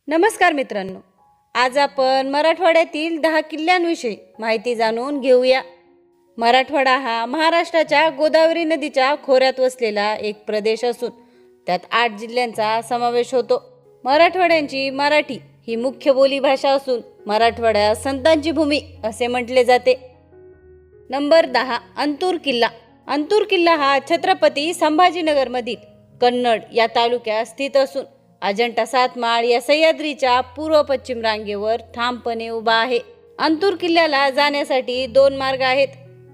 नमस्कार मित्रांनो, आज आपण मराठवाड्यातील 10 किल्ल्यांविषयी माहिती जाणून घेऊया. मराठवाडा हा महाराष्ट्राच्या गोदावरी नदीच्या खोऱ्यात वसलेला एक प्रदेश असून त्यात 8 जिल्ह्यांचा समावेश होतो. मराठवाड्यांची मराठी ही मुख्य बोली भाषा असून मराठवाड्यात संतांची भूमी असे म्हटले जाते. नंबर 10, अंतूर किल्ला. अंतूर किल्ला हा छत्रपती संभाजीनगरमधील कन्नड या तालुक्यात स्थित असून अजंठा सातमाळ या सह्याद्रीच्या पूर्व पश्चिम रांगेवर ठामपणे उभा आहे. अंतूर किल्ल्याला जाण्यासाठी 2 मार्ग आहेत.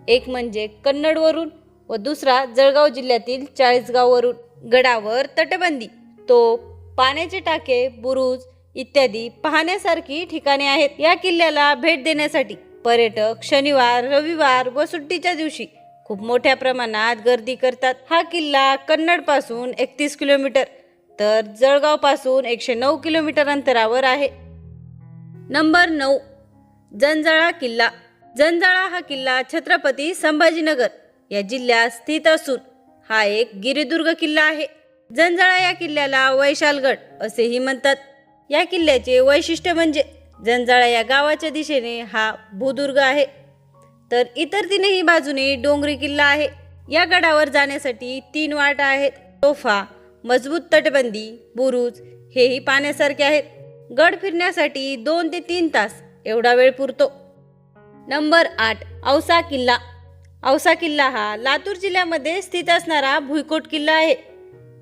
एक म्हणजे कन्नडवरून व दुसरा जळगाव जिल्ह्यातील चाळीसगाववरून. गडावर तटबंदी, तोफ, पाण्याचे टाके, बुरुज इत्यादी पाहण्यासारखी ठिकाणे आहेत. या किल्ल्याला भेट देण्यासाठी पर्यटक शनिवार, रविवार व सुट्टीच्या दिवशी खूप मोठ्या प्रमाणात गर्दी करतात. हा किल्ला कन्नड पासून 31 किलोमीटर तर जळगाव पासून 109 किलोमीटर अंतरावर आहे. नंबर 9, जंजाळा किल्ला. जंजाळा हा किल्ला छत्रपती संभाजीनगर या जिल्ह्यात स्थित असून हा एक गिरिदुर्ग किल्ला आहे. जंजाळा या किल्ल्याला वैशालगड असेही म्हणतात. या किल्ल्याचे वैशिष्ट्य म्हणजे जंजाळा या गावाच्या दिशेने हा भूदुर्ग आहे, तर इतर 3ही बाजूने डोंगरी किल्ला आहे. या गडावर जाण्यासाठी 3 वाटा आहेत. तोफा, मजबूत तटबंदी, बुरुज हेही पाण्यासारखे आहेत. गड फिरण्यासाठी 2 ते 3 तास एवढा वेळ पुरतो. नंबर 8, औसा किल्ला. औसा किल्ला हा लातूर जिल्ह्यामध्ये स्थित असणारा भुईकोट किल्ला आहे.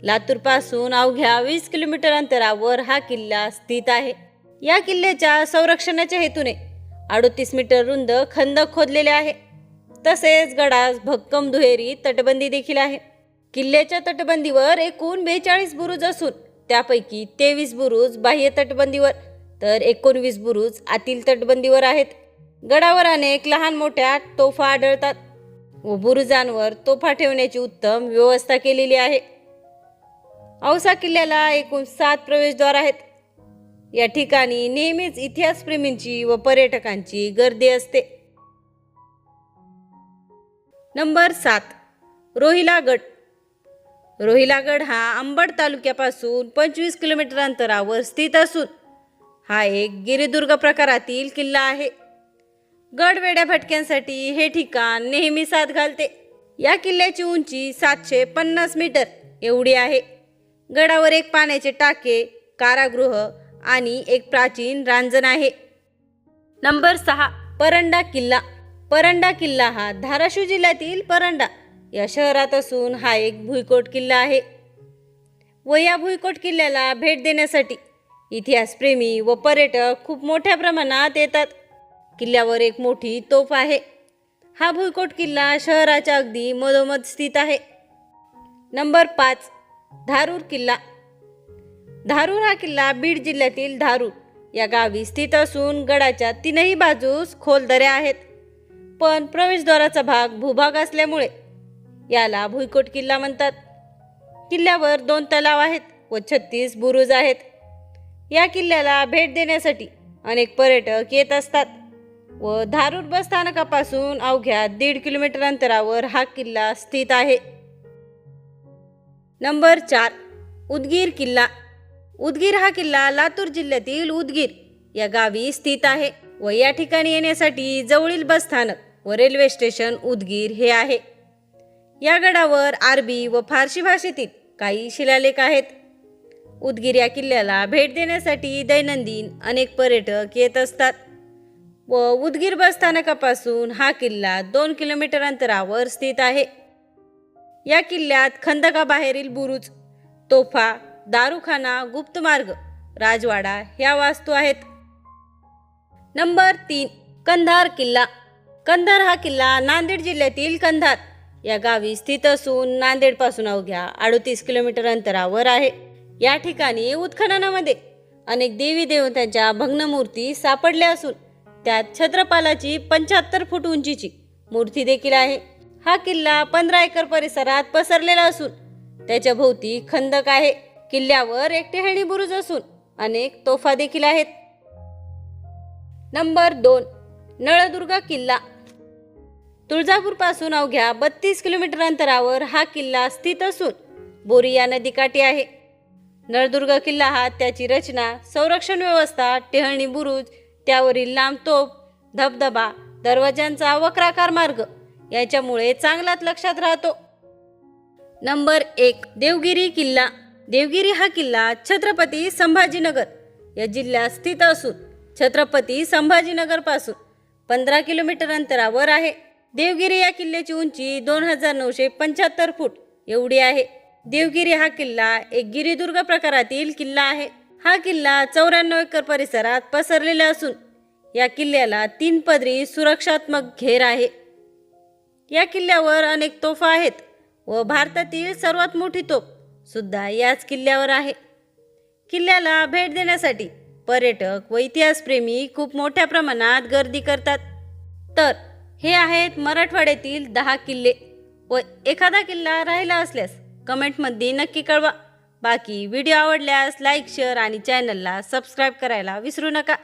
लातूर पासून अवघ्या 20 किलोमीटर अंतरावर हा किल्ला स्थित आहे. या किल्ल्याच्या संरक्षणाच्या हेतूने 38 मीटर रुंद खंदक खोदलेले आहे. तसेच गडास भक्कम दुहेरी तटबंदी देखील आहे. किल्ल्याच्या तटबंदीवर एकूण 42 बुरुज असून त्यापैकी 23 बुरुज बाह्य तटबंदीवर तर 19 बुरुज आतील तटबंदीवर आहेत. गडावर अनेक लहान मोठ्या तोफा आढळतात व बुरुजांवर तोफा ठेवण्याची उत्तम व्यवस्था केलेली आहे. औसा किल्ल्याला एकूण 7 प्रवेशद्वार आहेत. या ठिकाणी नेहमीच इतिहासप्रेमींची व पर्यटकांची गर्दी असते. नंबर 7, रोहिला गड. रोहिला गड हा अंबड तालुक्यापासून 25 किलोमीटर अंतरावर स्थित असून हा एक गिरिदुर्ग प्रकारातील किल्ला आहे. गडवेड्या भटक्यांसाठी हे ठिकाण नेहमी साथ घालते. या किल्ल्याची उंची 750 मीटर एवढी आहे. गडावर एक पाण्याचे टाके, कारागृह आणि एक प्राचीन रांजण आहे. नंबर 6, परंडा किल्ला. परंडा किल्ला हा धाराशिव जिल्ह्यातील परंडा या शहरात असून हा एक भुईकोट किल्ला आहे व या भुईकोट किल्ल्याला भेट देण्यासाठी इतिहासप्रेमी व पर्यटक खूप मोठ्या प्रमाणात येतात. किल्ल्यावर एक मोठी तोफ आहे. हा भुईकोट किल्ला शहराच्या अगदी मधोमध स्थित आहे. नंबर 5, धारूर किल्ला. धारूर हा किल्ला बीड जिल्ह्यातील धारूर या गावी स्थित असून गडाच्या 3ही बाजूस खोल दऱ्या आहेत, पण प्रवेशद्वाराचा भाग भूभाग असल्यामुळे याला भुईकोट किल्ला म्हणतात. किल्ल्यावर 2 तलाव आहेत व 36 बुरुज आहेत. या किल्ल्याला भेट देण्यासाठी अनेक पर्यटक येत असतात व धारूर बस स्थानकापासून अवघ्या 1.5 किलोमीटर अंतरावर हा किल्ला स्थित आहे. नंबर 4, उदगीर किल्ला. उदगीर हा किल्ला लातूर जिल्ह्यातील उदगीर या गावी स्थित आहे व या ठिकाणी येण्यासाठी जवळील बस स्थानक व रेल्वे स्टेशन उदगीर हे आहे. या गडावर अरबी व फारसी भाषेतील काही शिलालेख आहेत. उदगीर या किल्ल्याला भेट देण्यासाठी दैनंदिन अनेक पर्यटक येत असतात व उदगीर बस स्थानकापासून हा किल्ला 2 किलोमीटर अंतरावर स्थित आहे. या किल्ल्यात खंदकाबाहेरील बुरुज, तोफा, दारुखाना, गुप्त मार्ग, राजवाडा ह्या वास्तू आहेत. नंबर 3, कंधार किल्ला. कंधार हा किल्ला नांदेड जिल्ह्यातील कंधार या गावी स्थित असून नांदेड पासून अवघ्या 38 किलोमीटर अंतरावर आहे. या ठिकाणी उत्खननामध्ये अनेक देवी देवतांच्या भग्नमूर्ती सापडल्या असून त्यात छत्रपालाची 75 फूट उंचीची मूर्ती देखील आहे. हा किल्ला 15 एकर परिसरात पसरलेला असून त्याच्या भोवती खंदक आहे. किल्ल्यावर एक टेहळणी बुरुज असून अनेक तोफा देखील आहेत. नंबर 2, नळदुर्ग किल्ला. तुळजापूर पासून अवघ्या 32 किलोमीटर अंतरावर हा किल्ला स्थित असून बोरी या नदीकाठी आहे. नळदुर्ग किल्ला हा त्याची रचना, संरक्षण व्यवस्था, टेहळणी बुरुज, त्यावरील लांब तोफ, धबधबा, दरवाजांचा वक्राकार मार्ग याच्यामुळे चांगलाच लक्षात राहतो. नंबर 1, देवगिरी किल्ला. देवगिरी हा किल्ला छत्रपती संभाजीनगर या जिल्ह्यात स्थित असून छत्रपती संभाजीनगरपासून 15 किलोमीटर अंतरावर आहे. देवगिरी या किल्ल्याची उंची 2975 फूट एवढी आहे. देवगिरी हा किल्ला एक गिरिदुर्ग प्रकारातील किल्ला आहे. हा किल्ला 94 एकर परिसरात पसरलेला असून या किल्ल्याला 3 पदरी सुरक्षात्मक घेर आहे. या किल्ल्यावर अनेक तोफा आहेत व भारतातील सर्वात मोठी तोफ सुद्धा याच किल्ल्यावर आहे. किल्ल्याला भेट देण्यासाठी पर्यटक व इतिहासप्रेमी खूप मोठ्या प्रमाणात गर्दी करतात. तर हे आहेत मराठवाड्यातील 10 किल्ले व एखादा किल्ला राहिला असल्यास कमेंटमध्ये नक्की कळवा. बाकी व्हिडिओ आवडल्यास लाईक, शेअर आणि चॅनलला सबस्क्राईब करायला विसरू नका.